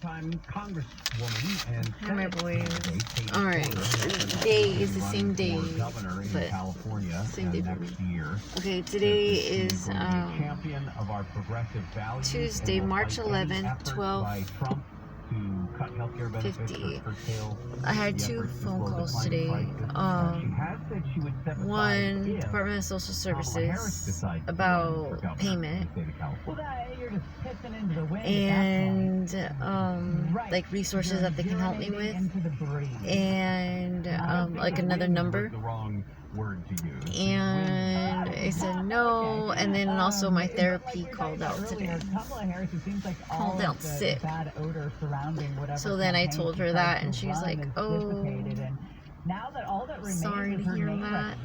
Time Congresswoman and Hi, my boys. Katie Alright, Porter today is the same day, for governor in but California same day for next me. year. Okay, today She's is going to be a champion of our progressive values Tuesday, and will March fight any 11th, effort by Trump to cut healthcare benefits or curtail I had the two efforts to phone slow calls declining today. prices. She has said she would step aside One, if Department of Social Kamala Harris Services decides to run for about governor payment, in the state of California. Well, you're just pissing into the wind and right. like resources that they can help me with, into the breeze. And like another number. The wrong word to use. And I said no, and then also my therapy called out today. Called out sick. So then I told her that, and she's like, oh, sorry to hear that.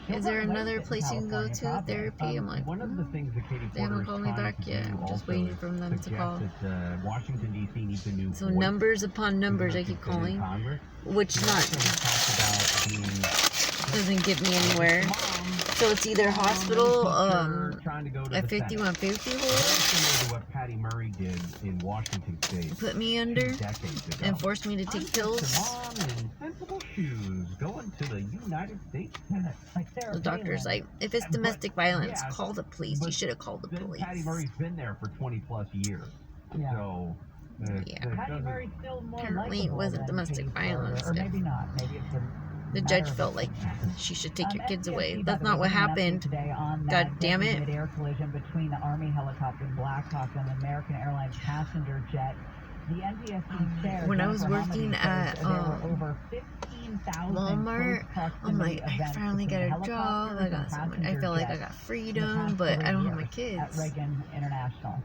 Is there another place you can go to therapy? I'm like, one of the things that Katie they haven't Porter called me back yet. I'm just waiting for them to call. That, Washington D.C. needs a new So numbers upon numbers I keep calling, which doesn't get me anywhere. So it's either hospital, at 5150 hole, what Patty Murray did in Washington State, put me under and forced me to take pills. Sensible shoes going to the United States Senate. The doctor's like, if it's domestic violence, call the police. You should have called the police. Patty Murray's been there for 20 plus years. Yeah. So apparently it wasn't domestic violence. Or maybe not. Maybe it's the judge felt like she should take your kids away. That's not what happened. God damn it. Mid-air collision between the Army helicopter Black Hawk and the American Airlines passenger jet. The NTSB chair, when I was working at Walmart, I'm like, I finally got a job. I got so much. I feel like I got freedom, but I don't have my kids. At Reagan International.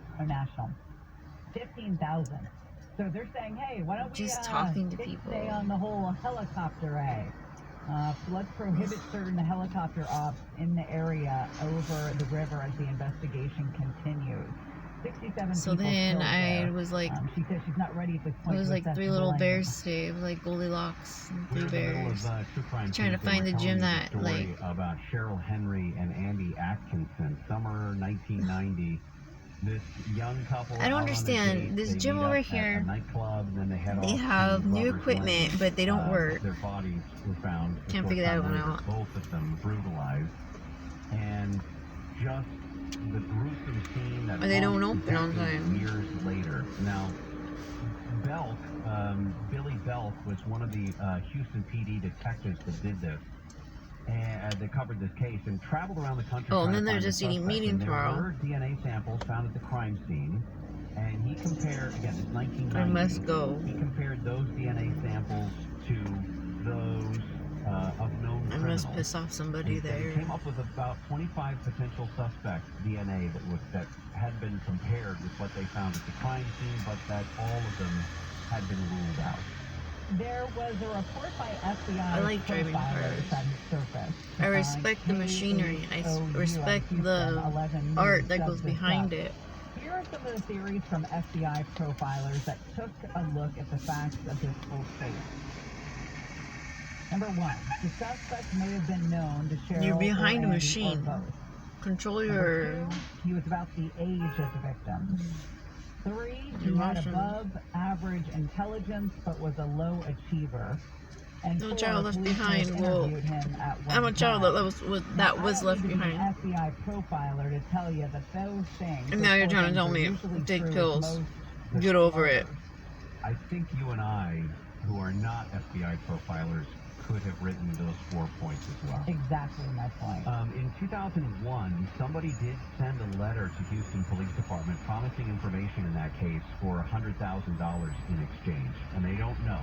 15,000. So they're saying, hey, why don't we just talking to people stay on the whole helicopter let's prohibit certain helicopter ops in the area over the river as the investigation continues. 67 so then I was like, she said she's not ready at this point. It was like three little bears today. It was like Goldilocks and three bears. Trying to find the gym that like about Cheryl Henry and Andy Atkinson, summer 1990. This young couple. I don't understand. This gym over here, they have new equipment, but they don't work. Their bodies were found. Can't figure that one out. Both of them brutalized, and just the gruesome scene that. Or they don't open on time. Years later, now. Belk, Billy Belk was one of the Houston PD detectives that did this. And they covered this case and traveled around the country. Oh, and then they're just eating meat tomorrow. There were DNA samples found at the crime scene, and he compared, again, it's 1990. I must go. He compared those DNA samples to those of known criminals. I must piss off somebody there. He came up with about 25 potential suspects' DNA that had been compared with what they found at the crime scene, but that all of them had been ruled out. There was a report by FBI. I like driving cars. I respect the machinery. I respect the art that goes behind it. Here are some of the theories from FBI profilers that took a look at the facts of this whole case. Number one, the suspect may have been known to Cheryl. You're behind a machine. Control your. Number two, he was about the age of the victim. 3, he had above average intelligence but was a low achiever. And no child left behind. Well, I'm a child that was left behind. FBI profiler to tell you that those things. And now you're trying to tell me take pills. Get over it. I think you and I, who are not FBI profilers, could have written those 4 points as well. Exactly my point. In 2001, somebody did send a letter to Houston Police Department promising information in that case for $100,000 in exchange, and they don't know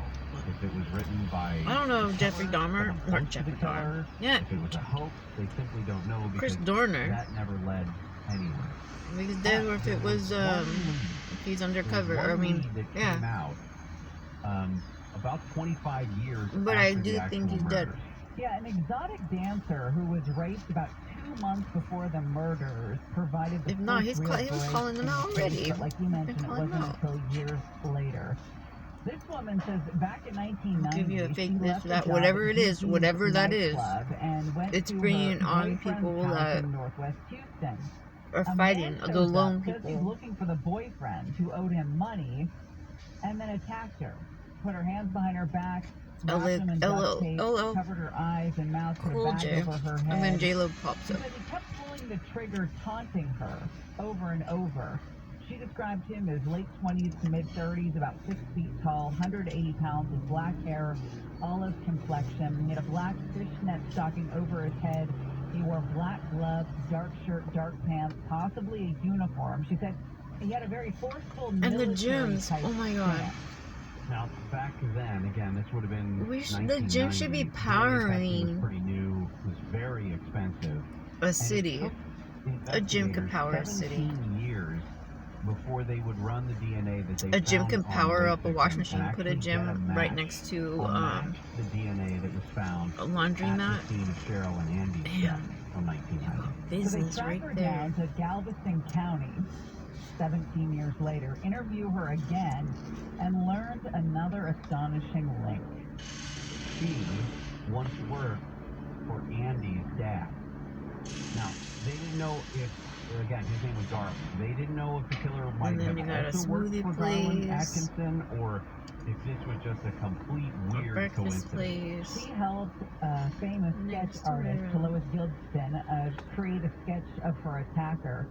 if it was written by. I don't know if Jeffrey Dahmer or Jeffrey Dahmer. Yeah. If it was a hoax, they simply don't know because Chris Dorner. That never led anywhere. Because then, or if it was, if he's undercover. I mean, yeah. Came out, about 25 years. But I do think he's dead. Yeah, an exotic dancer who was raped about 2 months before the murders provided the if not, he was calling them out already. But like you mentioned, it wasn't until years later. This woman says back in 1990, I'll give you a fake this for that, whatever it is, whatever that is. It's bringing on people that Northwest Houston. are fighting, the lone Says he's people. looking for the boyfriend who owed him money and then attacked her. Put her hands behind her back, wrapped them in duct tape, covered her eyes and mouth, put a bag over her head. And then J-Lo pops He up. said he kept pulling the trigger, taunting her over and over. She described him as late 20s to mid-30s, about 6 feet tall, 180 pounds, with black hair, olive complexion. He had a black fishnet stocking over his head. He wore black gloves, dark shirt, dark pants, possibly a uniform. She said he had a very forceful And the military gyms, type oh my god. stance. Now, back then, again, this would have been The gym should be 1990. DNA testing powering was pretty new, was very expensive. a city. A gym could Investigators power a city. 17 years before they would run the DNA that they A gym found can on power those up a wash victims and machine, put a actually get gym match, right next to match the DNA that was found a laundry at mat. the scene of Cheryl and Andy's Damn. death from 1990. So they Business track right her there. down to Galveston County 17 years later, interview her again, and learned another astonishing link. She once worked for Andy's dad. Now, they didn't know if, again, his name was Garland. They didn't know if the killer might then you got a have also worked smoothie for Garland place. Atkinson, or if this was just a complete weird Breakfast coincidence. place. She helped famous Next sketch artist door. Lois Gildston create a sketch of her attacker,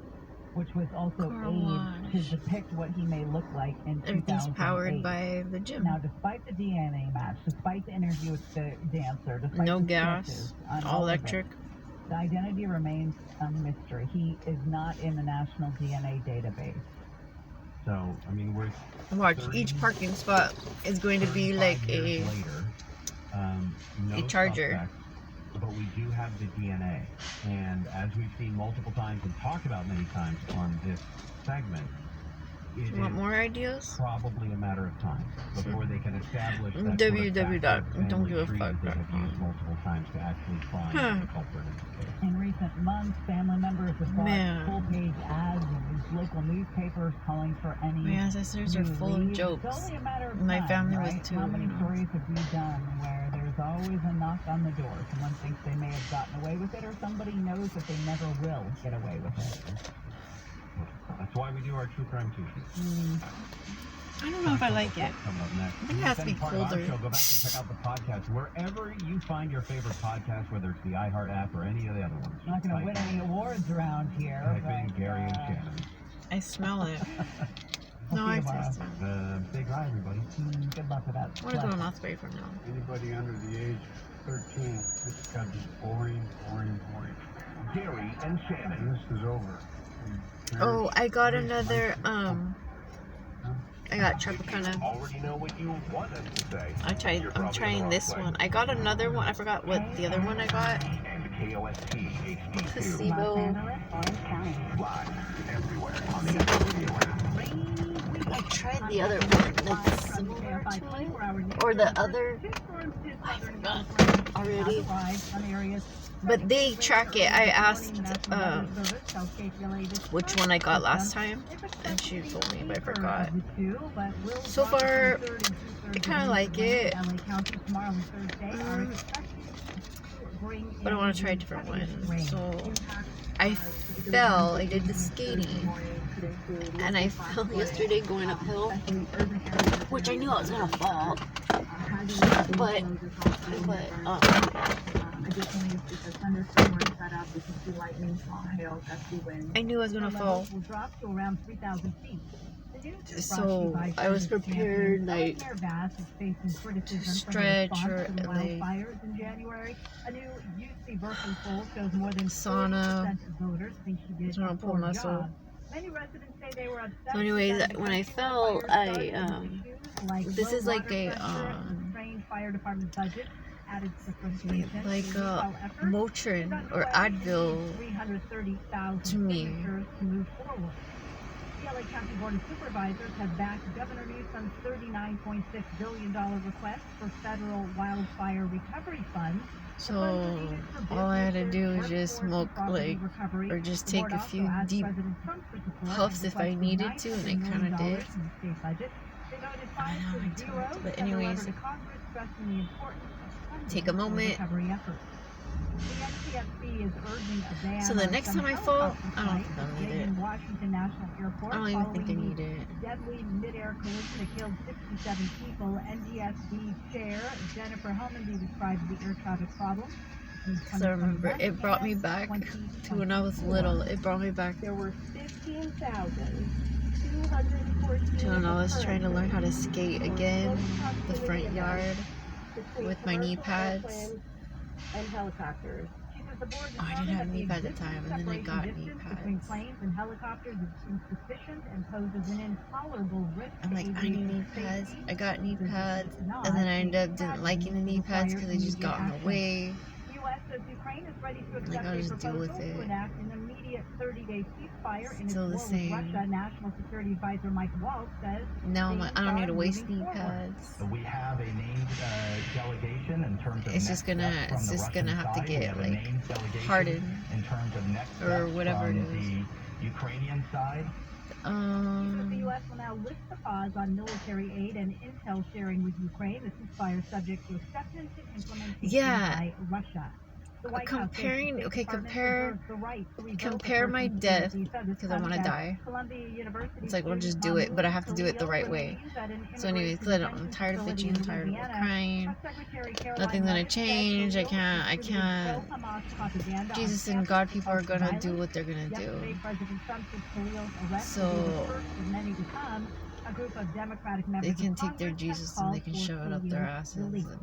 which was also Car aged wash. to depict what he may look like in Everything's 2008. powered by the gym. Now, despite the DNA match, despite the interview with the dancer, despite No the gas, sketches on all of it, electric. the identity remains a mystery. He is not in the National DNA database. So, I mean, we're Watch, each parking spot is going to be 35 like years a later, no a charger. suspect, but we do have the DNA. And as we've seen multiple times and talked about many times on this segment, it You want is more ideas? probably a matter of time before they can establish that www. family Don't give a tree fuck. that they have used multiple times to actually find the culprit in this case. In recent months, family members have bought Man. full-page ads in local newspapers calling for any My ancestors are new full of leads. It's jokes. only a matter of My time, family was right? too, How many you know. stories have we done where there's always a knock on the door? Someone thinks they may have gotten away with it, or somebody knows that they never will get away with it. That's why we do our True Crime Tuesdays. I don't know if I like it. Coming up next. I think it has to be Part of our colder. show, go back and check out the podcast wherever you find your favorite podcast, whether it's the iHeart app or any of the other ones. I'm not going to Type win any awards around here. Type in but, Gary and Shannon. I smell it. I'll No, see I you tomorrow. taste it. Stay dry, everybody. Good luck with that. I want to go to Knott's for now. Anybody under the age of 13, it's got to be boring. Gary and Shannon. This is over. Oh, I got another, I got Tropicana. Already know what you want us to say. I'm trying this one. I got another one. I forgot what the other one I got. And KOST HD2 Placebo. live everywhere on the radio app. I tried the other one that's similar to it. Or the other. I forgot already. But they track it. I asked which one I got last time, and she told me, but I forgot. So far, I kind of like it. But I want to try a different one. So I fell. I did the skating, and I fell yesterday going uphill, which I knew I was gonna fall. But I knew I was gonna fall. So I was prepared, like, to stretch or like sauna. I don't pull muscle. So anyways, when I fell, this is like a Motrin or Advil to me. The LA County Board of Supervisors have backed Governor Newsom's $39.6 billion request for federal wildfire recovery funds. So all I had to do was just smoke, like, or just take a few deep puffs if I needed to, and I kind of did. I know I don't. But anyways, take a moment, The NTSB is urging a ban So the on next some time I fall, helicopter I don't flights think I'll need in it. Washington National Airport I don't even think I following need it. the deadly mid-air collision that killed 67 people. NTSB Chair Jennifer Helmendy described the air traffic problem. Because I remember it brought me back to when I was little. It brought me back There were 15,214 to when I was trying to learn how to skate again, the front yard, with my knee pads. And helicopters. Oh, I didn't have knee pads at the time, and then I got knee Between pads. planes and helicopters is insufficient and poses an intolerable risk. I'm like, I need knee pads. safety. I got knee pads, and then I ended up didn't liking the knee pads because they just got in the way. U.S. says Ukraine is ready to accept I'll a just deal with proposal to it. enact an immediate 30-day ceasefire in its Still war the with same. Russia. National Security Advisor Mike Waltz says Now I'm like, I don't need to waste moving knee forward. pads. So we have a named delegation in terms of It's next just gonna- steps from it's the just Russian gonna have to side. get, We have a like, named delegation hardened, in terms of next or steps whatever it from is. the Ukrainian side. He says the U.S. will now lift the pause on military aid and intel sharing with Ukraine. The ceasefire is subject to acceptance and implementation Yeah. by Russia. The White House says the Comparing, State okay, Department compare reserves the right to revoke a compare my person's death, visa. This because I want to comes as die. Columbia University It's like, well, just student do it, but I have to do it the Khalil right way. believes that an So anyways, immigration I'm detention tired of facility bitching, in I'm tired of Louisiana. crying. Press Secretary Caroline Nothing's gonna Leavitt said change. I Khalil can't. distributed pro-Hamas propaganda on Jesus and campus God, to people are spark gonna do violence. what they're gonna do. Yesterday, President Trump said Khalil's arrest So, will be the first of many to come. A group of Democratic members They can of take their Congress have Jesus and they called can for shove it up their Khalil's asses. release. And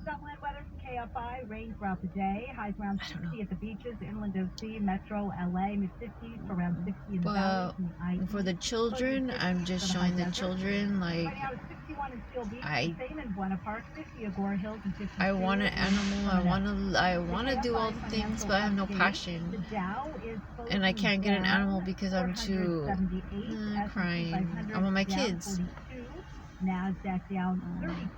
Sunland weather from KFI, rain throughout the day. Highs around I don't 60 at the beaches, inland OC, Metro, LA, mid-50s, around 60 in the Well, valleys and the IE. for the children, I'm just showing the children, like, Right now it's 61 in Steel Beach, I- same in Buena Park, 50 Agora Hills, and 52 I want an in animal. I want to do all the KFI things, but I have no financial passion. update. The Dow is And I can't get an closing animal down, because I'm too 478, crying. S&P 500 I want my down kids. 42, NASDAQ down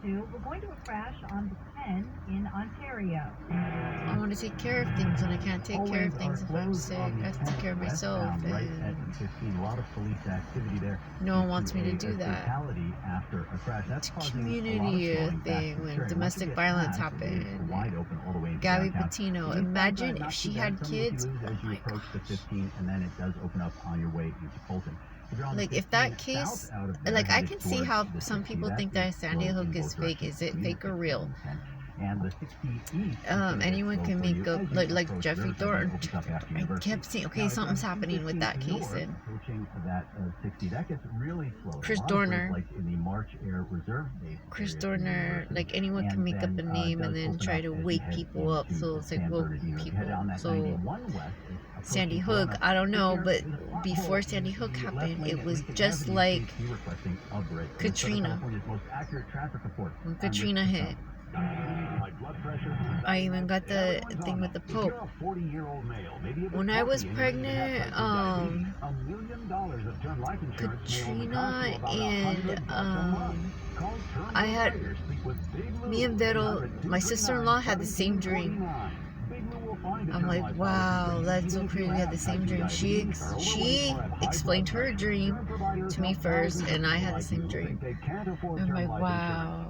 32. We're going to a crash on the 10 in Ontario. I want to take care of things, and I can't take care of things if I'm sick. I have to take care of myself, Right and at 15, a lot of police activity there. no one wants me to do A that. fatality after a crash. That's It's a causing a lot of community slowing back thing for when sure. domestic Once you get violence past, it's happened. wide open all the way into Gabby downtown. Patino, These imagine roads are if not she too had bad. Some kids. lose as Oh you my approach the gosh. 15, and then it does open up on your way into Colton. If you're on the Like, if 15 that south case, out of there, like, I headed can see towards how the some 60, people that think that is Sandy slow Hook in is both fake. directions, Is it fake or real? And the 60 east. Anyone can make up, like Jeffrey Thornton. I kept saying, okay, something's happening with that case, and approaching that 60, that gets really slow. Chris A lot of Dorner. like in the March Air Reserve Base Chris area Dorner, University. like anyone can And make up then, a name does and then open try up to as you wake head people up. into So it's like, San well, Bernardino. If you people. head down that So 91 west, it's Sandy approaching Hook, Corona. I don't know, If but there's a pothole before Sandy in Hook the left happened, lane it at was Lincoln just Avenue, like DOT requesting a break. Katrina. California's most accurate traffic report when on this Katrina hit. My blood pressure. I even got the Everyone's thing on with the it. If you're Pope. a 40-year-old male, maybe a bit When I was cocky and ready to have pregnant, type 2 diabetes, $1 million of term life insurance may only Katrina cost you about and $100 a month. Call Term I had- Providers. Speak with Big Lou, me and Vero, my sister-in-law had the same dream. 800-239-1749. Big Lou will find a I'm term like, life wow, policy for you, that's even so if crazy. you We had have the same type 2 dream. diabetes, are overweight, She or have high explained blood her pressure. dream Term Providers to me help first, thousands and of I people had the like same you dream. think they can't afford I'm term like, life wow.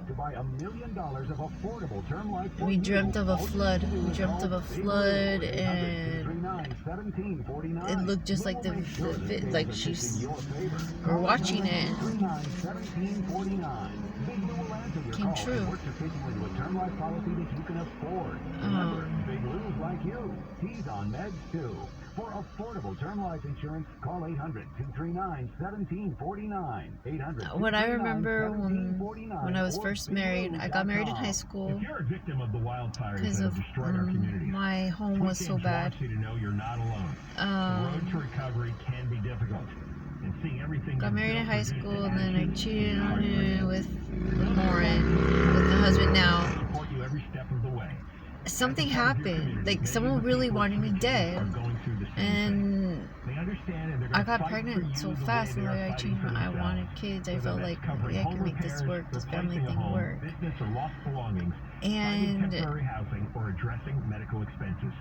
insurance. To buy $1 million of affordable term life for We you, dreamt of a all you flood. need to do We is dreamt call of a Big Lou flood, at and 800-239-1749. it looked just Lou like will the make sure that things like are she's. in your favor. We're watching it. 239-1749. Big Lou will answer your Came call true. and work to fit you into a term life policy that you can afford. Remember, Big Lou's like you. He's on meds too. For affordable term life insurance, call 800-239-1749. 800 What I remember when I was first married, I got married in high school If you're a victim of the wildfires because that of have destroyed our communities, my home was so Quick Games bad. wants you to know you're not alone. The road to recovery can be difficult. And seeing everything Got you've married in built high reduced to school, and then I ashes cheated is on heartbreaking. her with Lauren, with the husband now. We'll support you every step of the way. Something As a part of your happened. community, Like, many someone of the really people wanted me in dead, are going through the same thing. and They understand and they're I gonna got fight for pregnant you so the way fast, they and the are way I fighting changed for my, I themselves. wanted kids. I Whether felt that's like, covering I home can make this repairs, work, this family replacing a thing home, work. business or lost belongings, finding And temporary housing, or addressing medical expenses.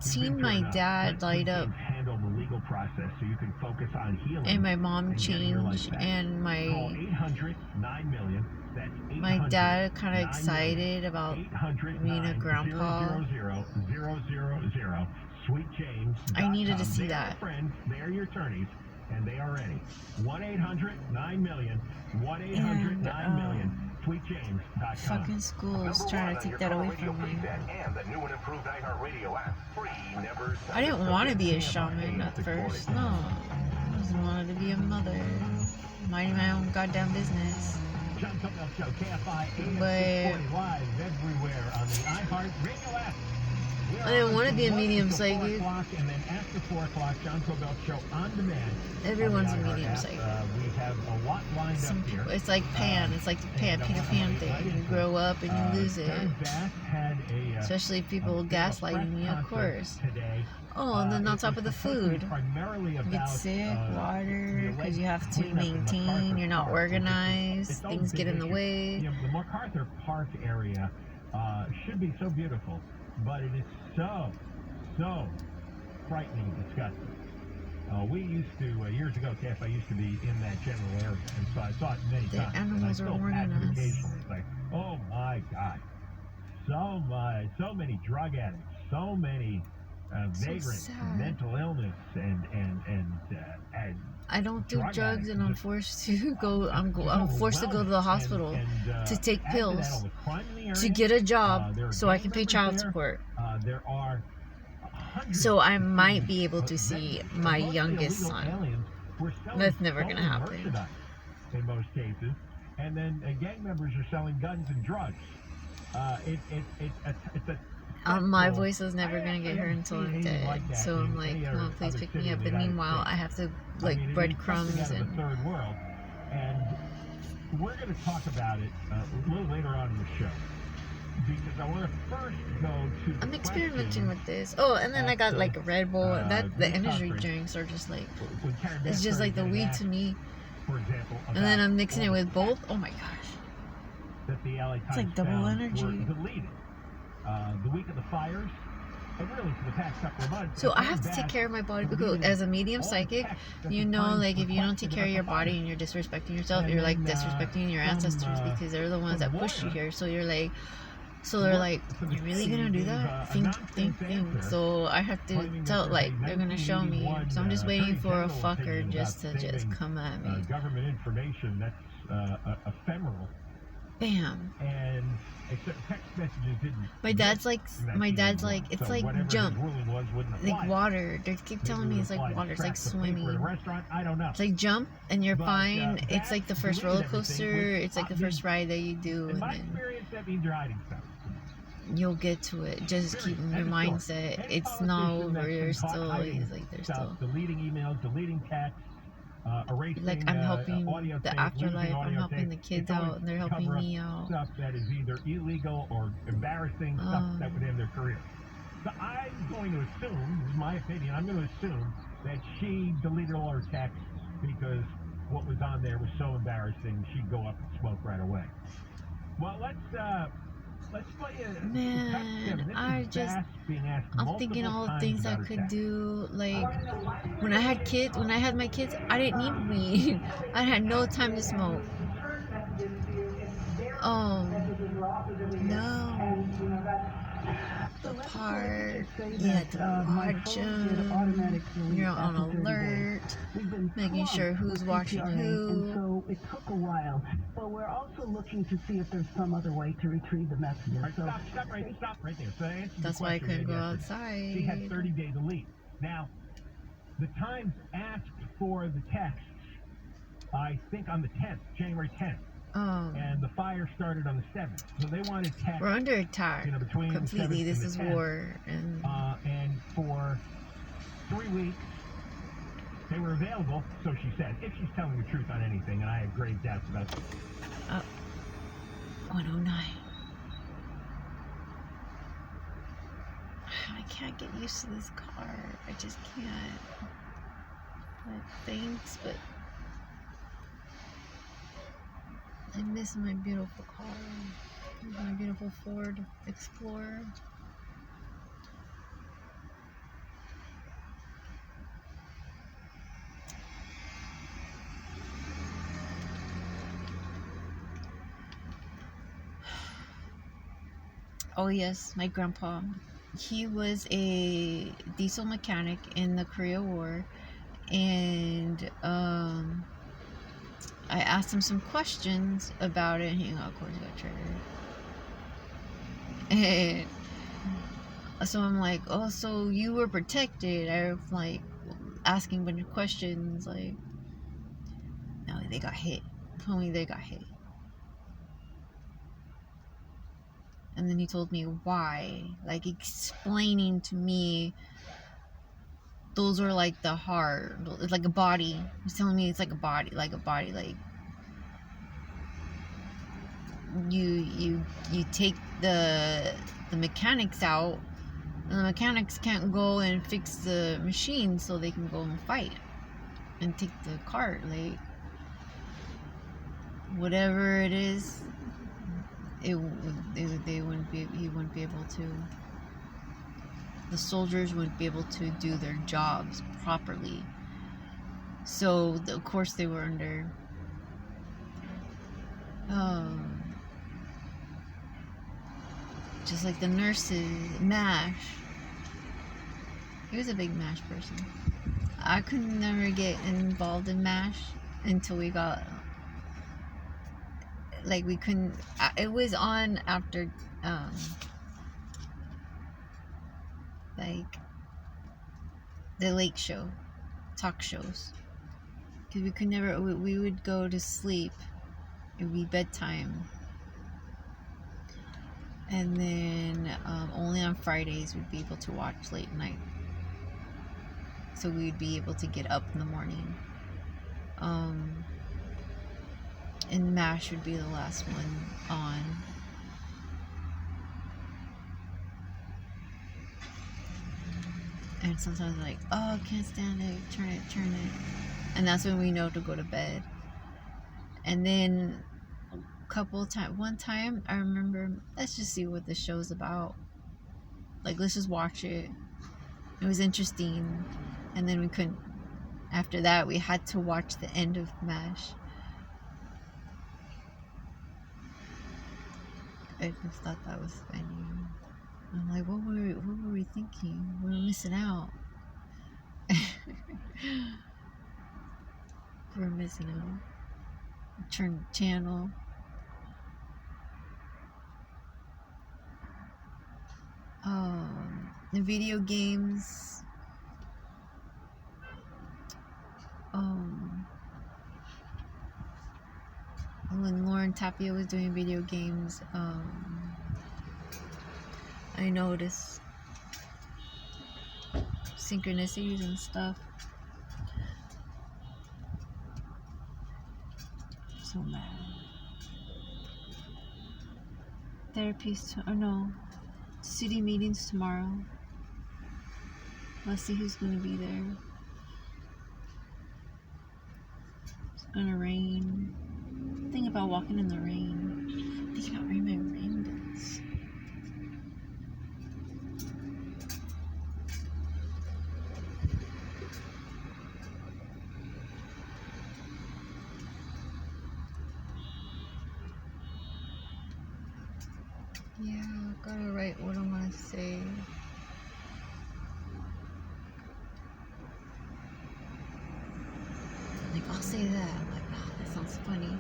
seen my dad light up handle the legal process so you can focus on healing. and my mom and getting your life change back. and Call my 800-9-million. That's 800 my dad kind of 9 excited about 800 being a grandpa. 000 Sweet James. I needed to see They're that. your friends, they're your attorneys, and they are ready. 1-800-9-million. 1-800-9-million. SweetJames.com. Fucking school is trying to take that away from me. And the new and improved iHeartRadio app. Free, never I didn't want to be a shaman at first. No, I just wanted to be a mother, minding my own goddamn business. John Cobell Show, KFI AM But 640 live everywhere on the iHeartRadio app. I didn't want to be a From 1 medium to 4 psychic. o'clock, and then after 4 o'clock, John Cobell Show on demand. Everyone's on a the iHeart medium app. psychic. We have a lot lined Some up here. people, it's like Pan. It's like the Pan, Peter Pan thing. You grow up and you lose it. Karen Bass had a, Especially if people a gaslighting you, of press course. conference Today. Oh, and then on It top was of the supposed to be food. primarily You about, get sick, water, the because you have to cleanup in maintain, MacArthur you're not Park, which is- organized, it's always things been get in the an issue. way. You know, the MacArthur Park area should be so beautiful, but it is so frightening and disgusting. We used to, years ago, KFI used to be in that general area, and so I saw it many The times. animals and I are still warning pass it us. occasionally. It's like, oh my God. So many drug addicts, so many vagrants, sad. mental illness, and I don't do drug drugs, addicts and I'm just forced to go. I'm forced to go to the hospital to take add to that, pills all the crime in the area, to get a job there are so I gang can pay members child there. support. There are hundreds So I of might things, be able to see my mostly youngest illegal son. aliens who are selling That's never gonna stolen happen. merchandise in most cases, and then gang members are selling guns and drugs. It's a My voice is never gonna get heard until I'm dead. like that So in I'm like, any come on, other please pick city me in up. the But United meanwhile, States. I have to I like mean, it is breadcrumbs something out of and the third world, and we're going to talk about it a little later on in the show, because I want to first go to the I'm experimenting question with this. Oh, and then I got like a Red Bull. That the news energy conference. drinks are just like, When Karen Bass it's just like the started weed getting to me. asked, for example, And then about I'm mixing it all with the both. texts Oh my gosh. that the LA Times like double found energy. were deleted. The week of the fires, and really for the past couple of months. So I Karen have to Bass take care of my body because deleted as a medium all the psychic, texts that you the know, Times like if you don't requested take care of your about the body fires. and you're disrespecting yourself, And you're like then, disrespecting your some, ancestors because they're the ones that some pushed you lawyer here. So you're like, so they're like, So the you're really city gonna do gave that? a Think. nonsense answer, So I have to claiming that tell, there's like, a they're gonna show me. 1981, So I'm just waiting Attorney for a General fucker opinion just to about just saving, come at me. government information that's ephemeral, Bam. and except text messages didn't. My dad's like, it's so like whatever his jump, ruling was wouldn't like apply. water. They keep Maybe telling it me would it's like apply to water. It's like scraps of paper at a swimming. restaurant. I don't know. It's like jump and you're But, fine. It's like the that first deleted roller coaster. everything, It's like the which, first ride that you do, in and my then experience, that means you're hiding stuff. you'll get to it. Just keep Period. your End of story. mindset. Any It's not politician over. that's You're been caught still, hiding he's like, they're stuff, still. deleting emails, deleting texts, erasing Like I'm helping audio the tape, afterlife. losing I'm audio helping tape. the kids It's always out, and they're to helping cover me up out. stuff that is either illegal or embarrassing, stuff that would end their career. So I'm going to assume, this is my opinion, I'm going to assume that she deleted all her texts because what was on there was so embarrassing she'd go up and smoke right away. Well, let's play a Man, I'm thinking all the the things I could do. Like when I had my kids, I didn't need weed. I had no time to smoke. Oh no, the park. You had to watch them. You're on alert, making sure who's watching who. So it took a while, but we're also looking to see if there's some other way to retrieve the messages. All right, So stop right there. So answer That's the why I question couldn't go again yesterday. outside. She had 30-day delete. Now, the Times asked for the texts, I think on the 10th, January 10th, and the fire started on the 7th. So they wanted texts. We're under attack Between the completely. 7th This and is the 10th. war, and And for 3 weeks, they were available, so she said, if she's telling the truth on anything, and I have grave doubts about this. 109. I can't get used to this car. I just can't. Like, thanks, but I miss my beautiful car. My beautiful Ford Explorer. Oh yes, my grandpa. He was a diesel mechanic in the Korea War, and I asked him some questions about it, and he, of course, got triggered. And so I'm like, oh, so you were protected? I'm like asking a bunch of questions, like, no, they got hit. Told me they got hit. And then he told me why, like explaining to me those are like the heart, it's like a body. He's telling me it's like a body, like you take the mechanics out, and the mechanics can't go and fix the machine, so they can go and fight and take the cart, like whatever it is. He wouldn't be able to. The soldiers wouldn't be able to do their jobs properly. So of course they were under just like the nurses, MASH. He was a big MASH person. I could never get involved in MASH until we got, like, we couldn't, it was on after like the Late Show, talk shows, because we could never, we would go to sleep, it would be bedtime, and then only on Fridays we'd be able to watch late night, so we'd be able to get up in the morning. And MASH would be the last one on. And sometimes like, oh, I can't stand it, turn it. And that's when we know to go to bed. And then one time, I remember, let's just see what the show's about. Like, let's just watch it. It was interesting. And then we couldn't. After that, we had to watch the end of MASH. I just thought that was funny. I'm like, what were we thinking? We were missing out. We're missing out. Turn the channel. The video games. When Lauren Tapia was doing video games, I noticed synchronicities and stuff. So mad. Therapies, city meetings tomorrow. Let's see who's gonna be there. It's gonna rain. Think about walking in the rain. Think about wearing my rain boots. Yeah, I gotta write what I'm gonna say. Like, I'll say that. I'm like, oh, that sounds funny.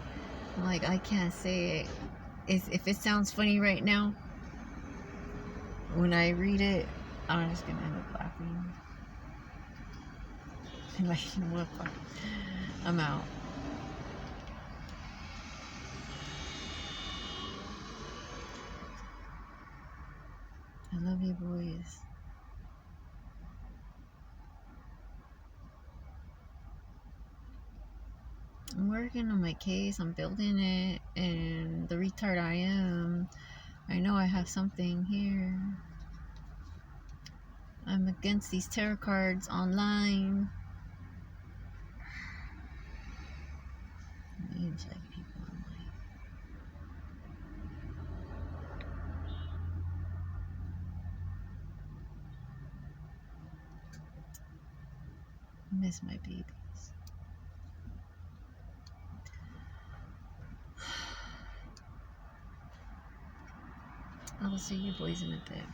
I'm like, I can't say it. If it sounds funny right now, when I read it, I'm just gonna end up laughing. I'm like, you know what, fuck. I'm out. I love you, boys. I'm working on my case, I'm building it, and the retard I am, I know I have something here. I'm against these tarot cards online. Names like people online. I miss my babies. I will see you boys in a bit.